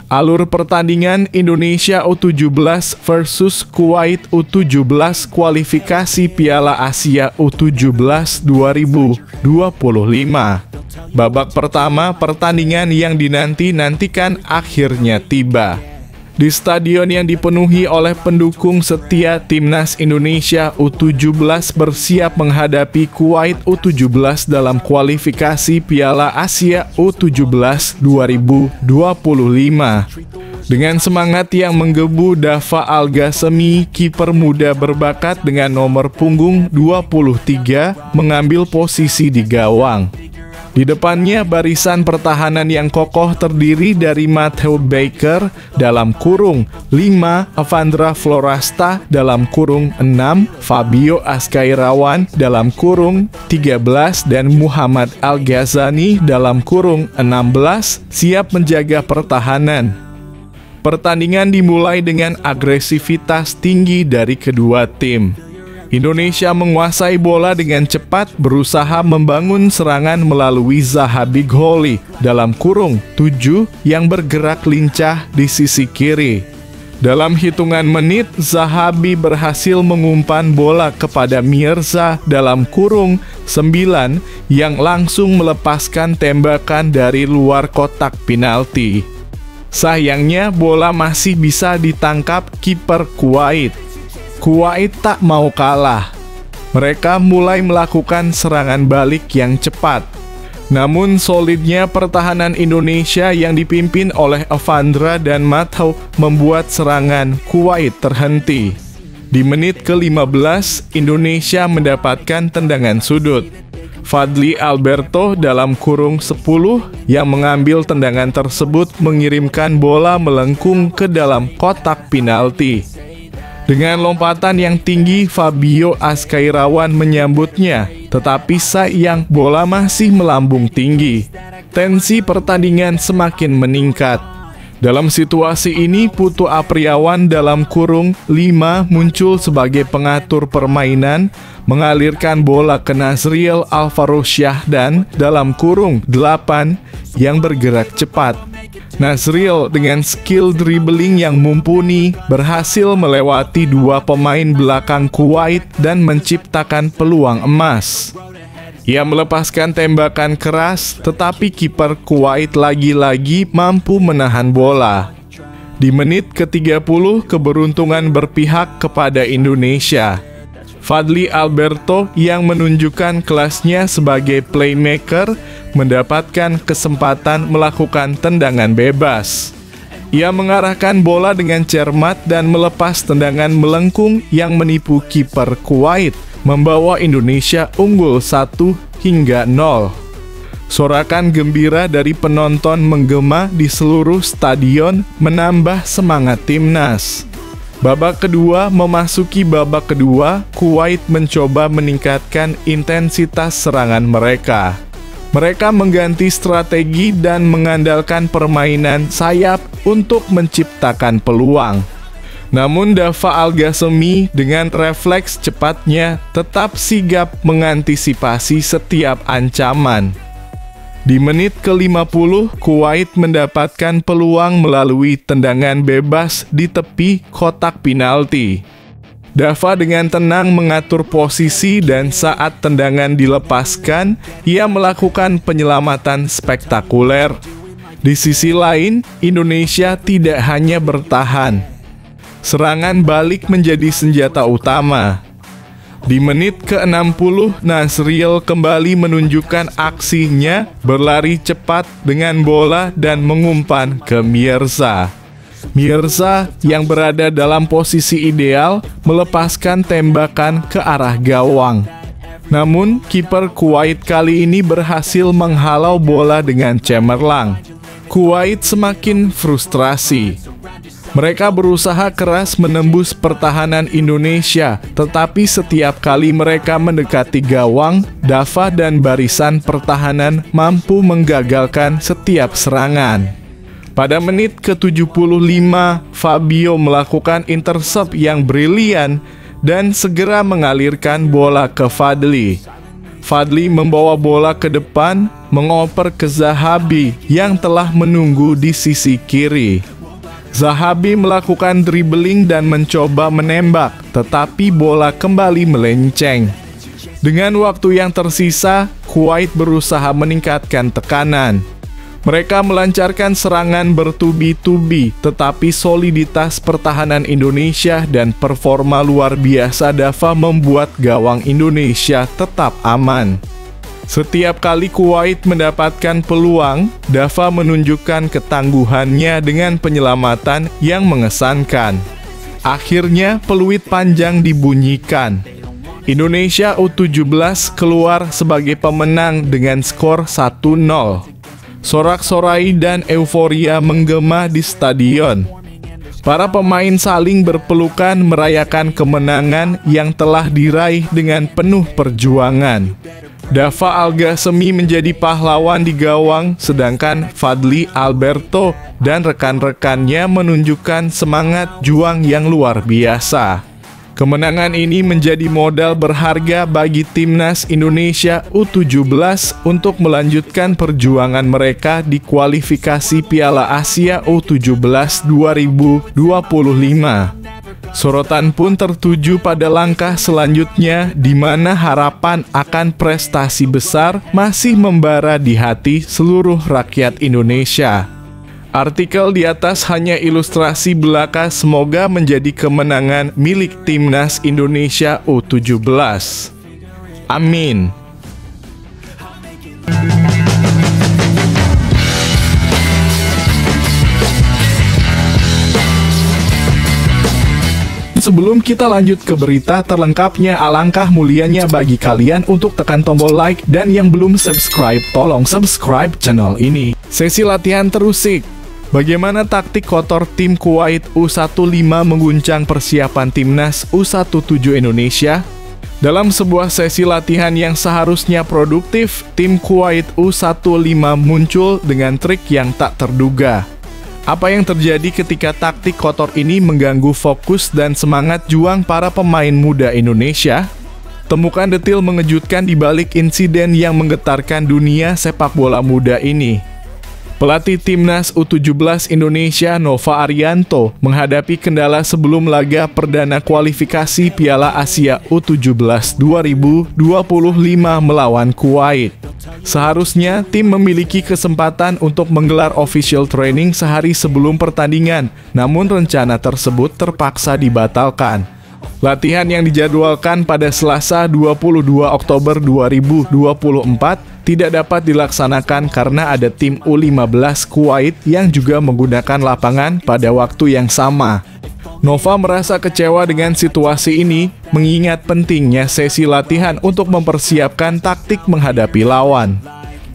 Alur pertandingan Indonesia U17 versus Kuwait U17 kualifikasi Piala Asia U17 2025. Babak pertama pertandingan yang dinanti-nantikan akhirnya tiba. Di stadion yang dipenuhi oleh pendukung setia Timnas Indonesia U17 bersiap menghadapi Kuwait U17 dalam kualifikasi Piala Asia U17 2025. Dengan semangat yang menggebu, Dava Al-Ghassemi, kiper muda berbakat dengan nomor punggung 23, mengambil posisi di gawang. Di depannya barisan pertahanan yang kokoh terdiri dari Matthew Baker dalam kurung 5, Avandra Florasta dalam kurung 6, Fabio Ascairawan dalam kurung 13, dan Muhammad Al-Ghazani dalam kurung 16 siap menjaga pertahanan. Pertandingan dimulai dengan agresivitas tinggi dari kedua tim. Indonesia menguasai bola dengan cepat, berusaha membangun serangan melalui Zahabi Gholi dalam kurung 7 yang bergerak lincah di sisi kiri. Dalam hitungan menit, Zahabi berhasil mengumpan bola kepada Mirza dalam kurung 9 yang langsung melepaskan tembakan dari luar kotak penalti. Sayangnya bola masih bisa ditangkap kiper Kuwait. Kuwait tak mau kalah. Mereka mulai melakukan serangan balik yang cepat. Namun solidnya pertahanan Indonesia yang dipimpin oleh Avandra dan Matthew membuat serangan Kuwait terhenti. Di menit ke-15, Indonesia mendapatkan tendangan sudut. Fadli Alberto dalam kurung 10 yang mengambil tendangan tersebut mengirimkan bola melengkung ke dalam kotak penalti. Dengan lompatan yang tinggi, Fabio Ascairawan menyambutnya, tetapi sayang bola masih melambung tinggi. Tensi pertandingan semakin meningkat. Dalam situasi ini, Putu Apriawan dalam kurung 5 muncul sebagai pengatur permainan, mengalirkan bola ke Nazriel Alvaro Syahdan dalam kurung 8 yang bergerak cepat. Nazriel dengan skill dribbling yang mumpuni berhasil melewati dua pemain belakang Kuwait dan menciptakan peluang emas. Ia melepaskan tembakan keras, tetapi kiper Kuwait lagi-lagi mampu menahan bola. Di menit ke-30, keberuntungan berpihak kepada Indonesia. Fadli Alberto yang menunjukkan kelasnya sebagai playmaker mendapatkan kesempatan melakukan tendangan bebas. Ia mengarahkan bola dengan cermat dan melepas tendangan melengkung yang menipu kiper Kuwait, membawa Indonesia unggul 1-0. Sorakan gembira dari penonton menggema di seluruh stadion menambah semangat timnas. Babak kedua memasuki babak kedua, Kuwait mencoba meningkatkan intensitas serangan mereka. Mereka mengganti strategi dan mengandalkan permainan sayap untuk menciptakan peluang. Namun Dava Al-Ghassemi dengan refleks cepatnya tetap sigap mengantisipasi setiap ancaman. Di menit ke-50, Kuwait mendapatkan peluang melalui tendangan bebas di tepi kotak penalti. Dava dengan tenang mengatur posisi dan saat tendangan dilepaskan, ia melakukan penyelamatan spektakuler. Di sisi lain, Indonesia tidak hanya bertahan. Serangan balik menjadi senjata utama. Di menit ke-60, Nazriel kembali menunjukkan aksinya berlari cepat dengan bola dan mengumpan ke Mirza. Mirza yang berada dalam posisi ideal melepaskan tembakan ke arah gawang. Namun, kiper Kuwait kali ini berhasil menghalau bola dengan cemerlang. Kuwait semakin frustrasi. Mereka berusaha keras menembus pertahanan Indonesia, tetapi setiap kali mereka mendekati gawang, Dava dan barisan pertahanan mampu menggagalkan setiap serangan. Pada menit ke-75, Fabio melakukan intercept yang brilian dan segera mengalirkan bola ke Fadli. Fadli membawa bola ke depan, mengoper ke Zahabi yang telah menunggu di sisi kiri. Zahabi melakukan dribbling dan mencoba menembak, tetapi bola kembali melenceng. Dengan waktu yang tersisa, Kuwait berusaha meningkatkan tekanan. Mereka melancarkan serangan bertubi-tubi, tetapi soliditas pertahanan Indonesia dan performa luar biasa Dava membuat gawang Indonesia tetap aman. Setiap kali Kuwait mendapatkan peluang, Dava menunjukkan ketangguhannya dengan penyelamatan yang mengesankan. Akhirnya peluit panjang dibunyikan. Indonesia U17 keluar sebagai pemenang dengan skor 1-0. Sorak-sorai dan euforia menggema di stadion. Para pemain saling berpelukan merayakan kemenangan yang telah diraih dengan penuh perjuangan. Dava Al-Ghassemi menjadi pahlawan di gawang, sedangkan Fadly Alberto dan rekan-rekannya menunjukkan semangat juang yang luar biasa. Kemenangan ini menjadi modal berharga bagi Timnas Indonesia U17 untuk melanjutkan perjuangan mereka di kualifikasi Piala Asia U17 2025. Sorotan pun tertuju pada langkah selanjutnya, di mana harapan akan prestasi besar masih membara di hati seluruh rakyat Indonesia. Artikel di atas hanya ilustrasi belaka, semoga menjadi kemenangan milik Timnas Indonesia U17. Amin. Sebelum kita lanjut ke berita terlengkapnya, alangkah mulianya bagi kalian untuk tekan tombol like, dan yang belum subscribe, tolong subscribe channel ini. Sesi latihan terusik. Bagaimana taktik kotor tim Kuwait U15 mengguncang persiapan Timnas U17 Indonesia? Dalam sebuah sesi latihan yang seharusnya produktif, tim Kuwait U15 muncul dengan trik yang tak terduga. Apa yang terjadi ketika taktik kotor ini mengganggu fokus dan semangat juang para pemain muda Indonesia? Temukan detail mengejutkan di balik insiden yang menggetarkan dunia sepak bola muda ini. Pelatih Timnas U17 Indonesia Nova Arianto menghadapi kendala sebelum laga perdana kualifikasi Piala Asia U17 2025 melawan Kuwait. Seharusnya tim memiliki kesempatan untuk menggelar official training sehari sebelum pertandingan, namun rencana tersebut terpaksa dibatalkan. Latihan yang dijadwalkan pada Selasa 22 Oktober 2024 tidak dapat dilaksanakan karena ada tim U15 Kuwait yang juga menggunakan lapangan pada waktu yang sama. Nova merasa kecewa dengan situasi ini, mengingat pentingnya sesi latihan untuk mempersiapkan taktik menghadapi lawan.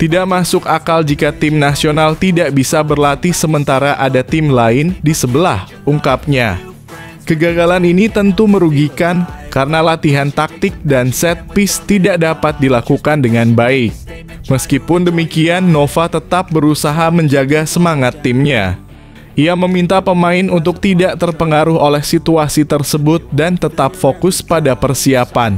Tidak masuk akal jika tim nasional tidak bisa berlatih sementara ada tim lain di sebelah, ungkapnya. Kegagalan ini tentu merugikan karena latihan taktik dan set piece tidak dapat dilakukan dengan baik. Meskipun demikian, Nova tetap berusaha menjaga semangat timnya. Ia meminta pemain untuk tidak terpengaruh oleh situasi tersebut dan tetap fokus pada persiapan.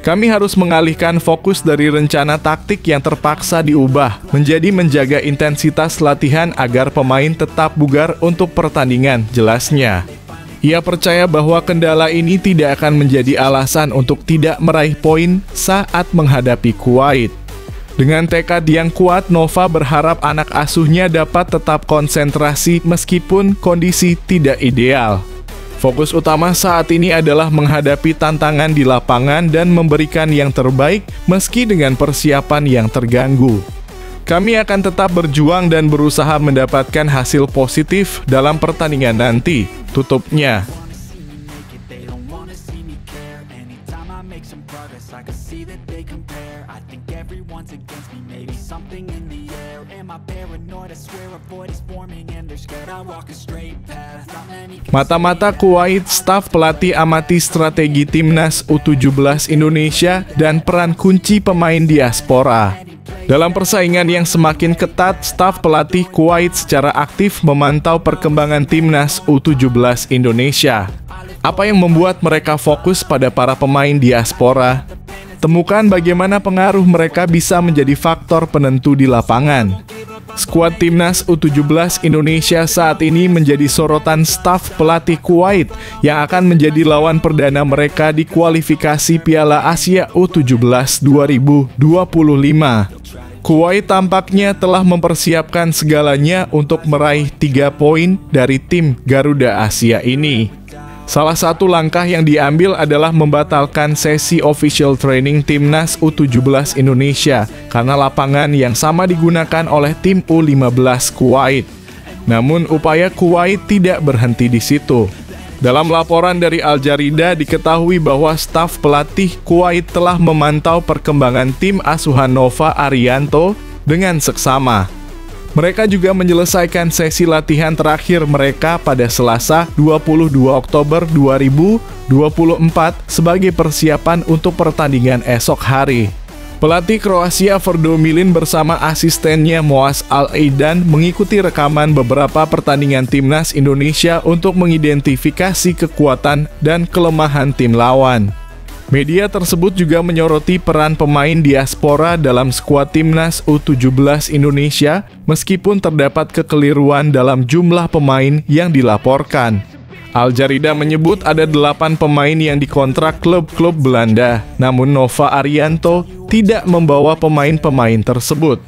Kami harus mengalihkan fokus dari rencana taktik yang terpaksa diubah menjadi menjaga intensitas latihan agar pemain tetap bugar untuk pertandingan, jelasnya. Ia percaya bahwa kendala ini tidak akan menjadi alasan untuk tidak meraih poin saat menghadapi Kuwait. Dengan tekad yang kuat, Nova berharap anak asuhnya dapat tetap konsentrasi meskipun kondisi tidak ideal. Fokus utama saat ini adalah menghadapi tantangan di lapangan dan memberikan yang terbaik meski dengan persiapan yang terganggu. Kami akan tetap berjuang dan berusaha mendapatkan hasil positif dalam pertandingan nanti, tutupnya. Mata-mata Kuwait, staf pelatih amati strategi Timnas U17 Indonesia dan peran kunci pemain diaspora. Dalam persaingan yang semakin ketat, staf pelatih Kuwait secara aktif memantau perkembangan Timnas U17 Indonesia. Apa yang membuat mereka fokus pada para pemain diaspora? Temukan bagaimana pengaruh mereka bisa menjadi faktor penentu di lapangan. Skuad Timnas U17 Indonesia saat ini menjadi sorotan staf pelatih Kuwait yang akan menjadi lawan perdana mereka di kualifikasi Piala Asia U17 2025. Kuwait tampaknya telah mempersiapkan segalanya untuk meraih 3 poin dari tim Garuda Asia ini. Salah satu langkah yang diambil adalah membatalkan sesi official training Timnas U17 Indonesia karena lapangan yang sama digunakan oleh tim U15 Kuwait. Namun upaya Kuwait tidak berhenti di situ. Dalam laporan dari Al Jarida diketahui bahwa staf pelatih Kuwait telah memantau perkembangan tim asuhan Nova Arianto dengan seksama. Mereka juga menyelesaikan sesi latihan terakhir mereka pada Selasa 22 Oktober 2024 sebagai persiapan untuk pertandingan esok hari. Pelatih Kroasia Verdo Milin bersama asistennya Moaz Al-Aidan mengikuti rekaman beberapa pertandingan Timnas Indonesia untuk mengidentifikasi kekuatan dan kelemahan tim lawan. Media tersebut juga menyoroti peran pemain diaspora dalam skuad Timnas U17 Indonesia meskipun terdapat kekeliruan dalam jumlah pemain yang dilaporkan. Al Jarida menyebut ada 8 pemain yang dikontrak klub-klub Belanda, namun Nova Arianto tidak membawa pemain-pemain tersebut.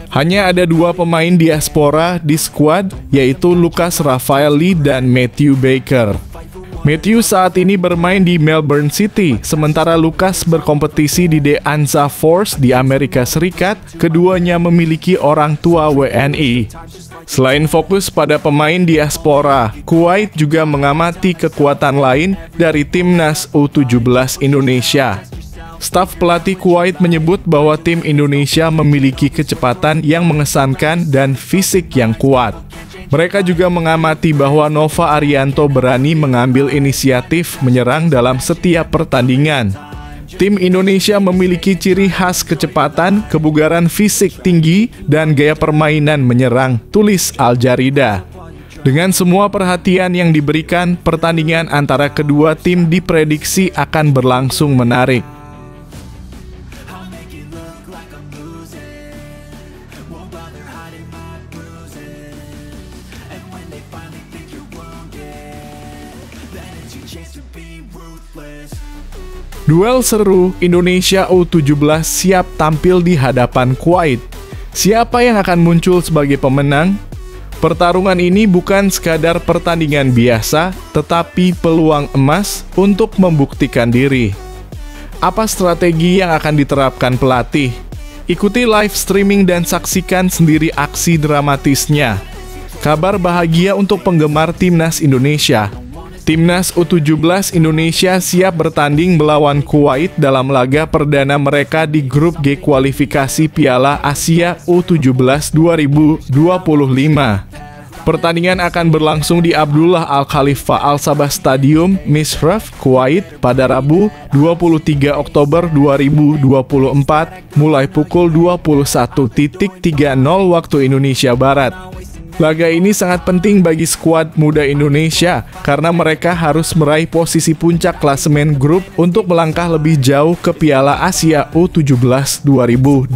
Hanya ada 2 pemain diaspora di skuad, yaitu Lucas Rafaeli dan Matthew Baker. Matthew saat ini bermain di Melbourne City, sementara Lucas berkompetisi di The Anza Force di Amerika Serikat. Keduanya memiliki orang tua WNI. Selain fokus pada pemain diaspora, Kuwait juga mengamati kekuatan lain dari Timnas U17 Indonesia. Staf pelatih Kuwait menyebut bahwa tim Indonesia memiliki kecepatan yang mengesankan dan fisik yang kuat. Mereka juga mengamati bahwa Nova Arianto berani mengambil inisiatif menyerang dalam setiap pertandingan. Tim Indonesia memiliki ciri khas kecepatan, kebugaran fisik tinggi, dan gaya permainan menyerang, tulis Al Jarida. Dengan semua perhatian yang diberikan, pertandingan antara kedua tim diprediksi akan berlangsung menarik. Duel seru, Indonesia U17 siap tampil di hadapan Kuwait. Siapa yang akan muncul sebagai pemenang? Pertarungan ini bukan sekadar pertandingan biasa, tetapi peluang emas untuk membuktikan diri. Apa strategi yang akan diterapkan pelatih? Ikuti live streaming dan saksikan sendiri aksi dramatisnya. Kabar bahagia untuk penggemar Timnas Indonesia. Timnas U17 Indonesia siap bertanding melawan Kuwait dalam laga perdana mereka di grup G kualifikasi Piala Asia U17 2025. Pertandingan akan berlangsung di Abdullah Al-Khalifa Al-Sabah Stadium, Mishraf, Kuwait pada Rabu 23 Oktober 2024 mulai pukul 21.30 waktu Indonesia Barat. Laga ini sangat penting bagi skuad muda Indonesia karena mereka harus meraih posisi puncak klasemen grup untuk melangkah lebih jauh ke Piala Asia U17 2025.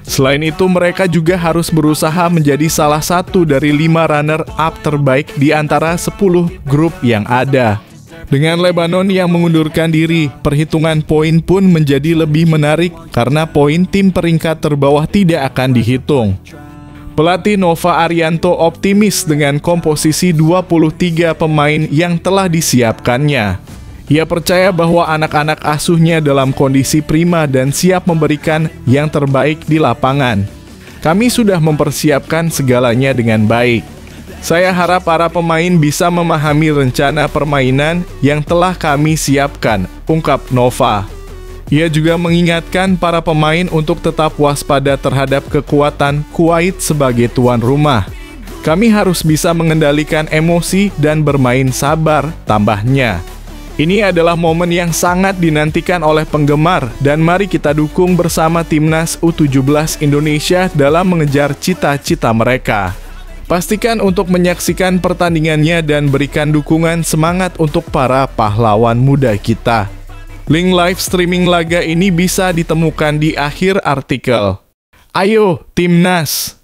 Selain itu, mereka juga harus berusaha menjadi salah satu dari 5 runner-up terbaik di antara 10 grup yang ada. Dengan Lebanon yang mengundurkan diri, perhitungan poin pun menjadi lebih menarik karena poin tim peringkat terbawah tidak akan dihitung. Pelatih Nova Arianto optimis dengan komposisi 23 pemain yang telah disiapkannya. Ia percaya bahwa anak-anak asuhnya dalam kondisi prima dan siap memberikan yang terbaik di lapangan. Kami sudah mempersiapkan segalanya dengan baik. Saya harap para pemain bisa memahami rencana permainan yang telah kami siapkan, ungkap Nova. Ia juga mengingatkan para pemain untuk tetap waspada terhadap kekuatan Kuwait sebagai tuan rumah. Kami harus bisa mengendalikan emosi dan bermain sabar, tambahnya. Ini adalah momen yang sangat dinantikan oleh penggemar dan mari kita dukung bersama Timnas U17 Indonesia dalam mengejar cita-cita mereka. Pastikan untuk menyaksikan pertandingannya dan berikan dukungan semangat untuk para pahlawan muda kita. Link live streaming laga ini bisa ditemukan di akhir artikel. Ayo, Timnas!